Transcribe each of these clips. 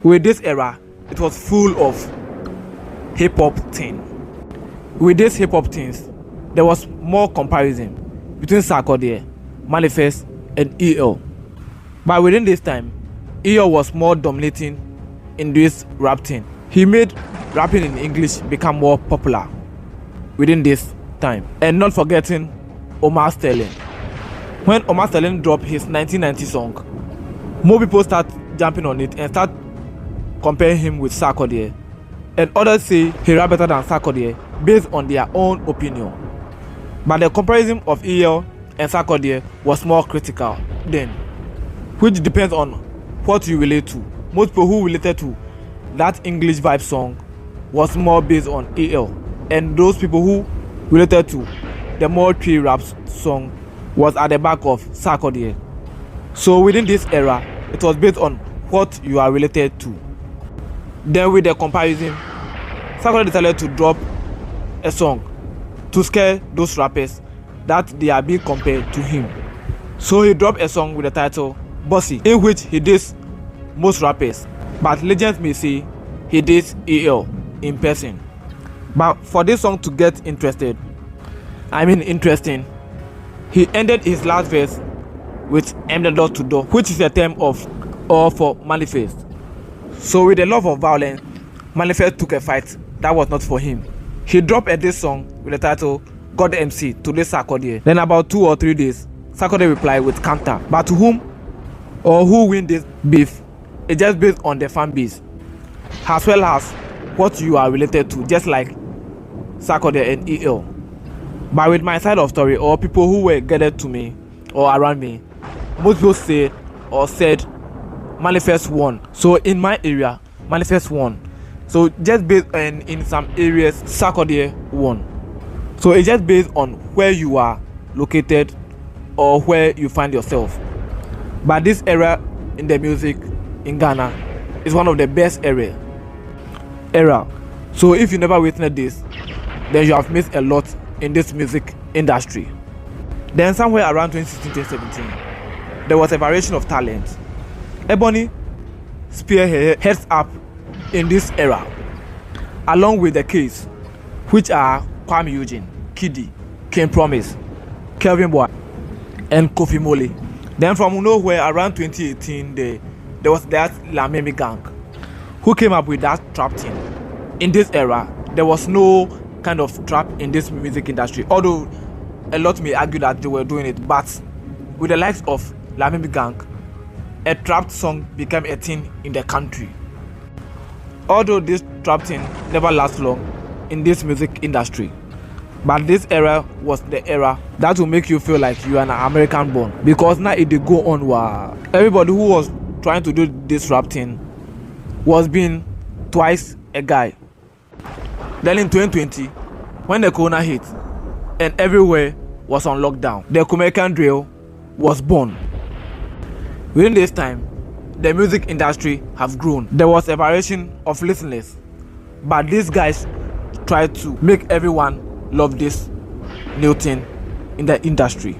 With this era, it was full of hip-hop thing. With these hip-hop things, there was more comparison between Sarkodie, Manifest, and EL. But within this time, EL was more dominating in this rap thing. He made rapping in English become more popular within this time. And not forgetting Omar Sterling. When Omar Sterling dropped his 1990 song, more people start jumping on it and start comparing him with Sarkodie. And others say he rap better than Sarkodie based on their own opinion. But the comparison of EL and Sarkodie was more critical then, which depends on what you relate to. Most people who related to that English vibe song was more based on EL, and those people who related to the more tree rap song was at the back of Sarkodie. So within this era, it was based on what you are related to. Then with the comparison, Sarkodie decided to drop a song to scare those rappers that they are being compared to him. So he dropped a song with the title Bossy, in which he dissed most rappers, but legends may say he dissed EL in person. But for this song to get interesting, he ended his last verse with M the door to door, which is a term of or for Manifest. So with the love of violence, Manifest took a fight that was not for him. He dropped a diss song with the title God MC to this Sarkodie. Then about 2 or 3 days, Sarkodie replied with counter. But to whom or who win this beef, it's just based on the fan base, as well as what you are related to, just like Sarkodie and EL. But with my side of story, or people who were gathered to me or around me, most people said Manifest won. So in my area, Manifest won. So just based on in some areas, Sarkodie won. So it's just based on where you are located or where you find yourself. But this era in the music in Ghana is one of the best era. So if you never witnessed this, then you have missed a lot in this music industry. Then somewhere around 2016-2017, there was a variation of talent. Ebony spearheads up in this era, along with the Case, which are Kwame Eugene, Kiddy, King Promise, Kelvin Boy, and Kofi Mole. Then from nowhere around 2018, there was that Lameme Geng, who came up with that trap thing. In this era, there was no kind of trap in this music industry, although a lot may argue that they were doing it. But with the likes of Lameme Geng, a trap song became a thing in the country. Although this trap thing never lasts long in this music industry, but this era was the era that will make you feel like you are an American born, because now it did go on. Wow. Everybody who was trying to do this rap thing was being twice a guy. Then in 2020, when the corona hit and everywhere was on lockdown, the Jamaican drill was born. Within this time, the music industry have grown. There was a variation of listeners, but these guys tried to make everyone love this new thing in the industry.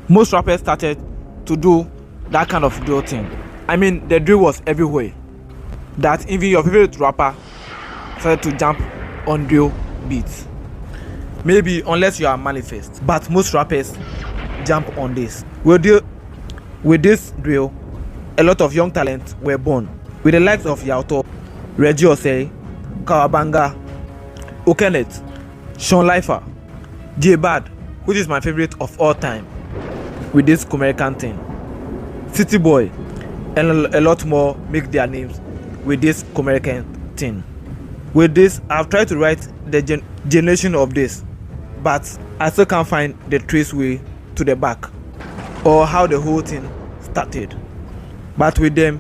Most rappers started to do that kind of drill thing. The drill was everywhere, that even your favorite rapper started to jump on drill beats. Maybe unless you are Manifest, but most rappers jump on this. With this drill, a lot of young talents were born, with the likes of Yauto, Reggie, Kawabanga, Okenet, Sean Lifer, J Bad, which is my favorite of all time, with this American thing, City Boy, and a lot more make their names with this American thing. With this, I've tried to write the generation of this, but I still can't find the trace way to the back, or how the whole thing started. But with them,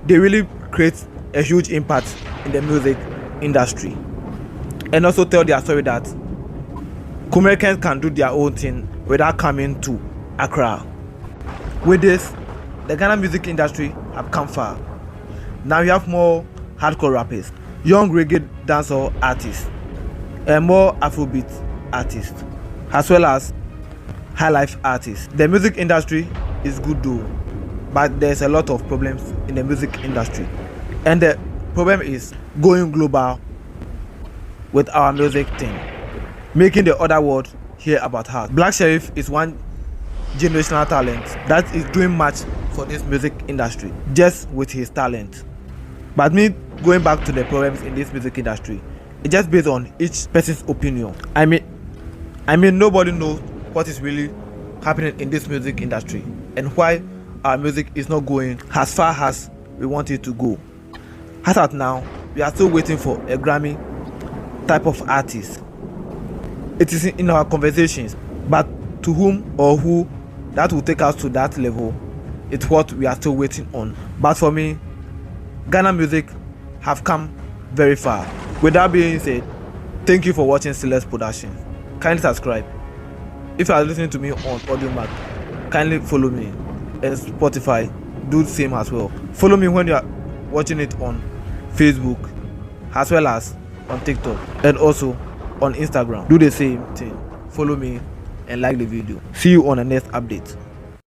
they really create a huge impact in the music industry, and also tell their story that Americans can do their own thing without coming to Accra. With this, the Ghana music industry have come far. Now you have more hardcore rappers, young reggae dancehall artists, and more Afrobeat artists, as well as high life artists. The music industry is good though, but there's a lot of problems in the music industry, And the problem is going global with our music thing, making the other world hear about us. Black Sherif is one generational talent that is doing much for this music industry just with his talent. But me going back to the problems in this music industry, it's just based on each person's opinion. I mean nobody knows what is really happening in this music industry and why our music is not going as far as we want it to go. As at now, we are still waiting for a Grammy type of artist. It is in our conversations, but to whom or who that will take us to that level, it's what we are still waiting on. But for me, Ghana music have come very far. With that being said, thank you for watching Silas Production. Kindly subscribe. If you are listening to me on Audiomack, kindly follow me. And Spotify, do the same as well. Follow me when you are watching it on Facebook, as well as on TikTok, and also on Instagram. Do the same thing. Follow me and like the video. See you on the next update.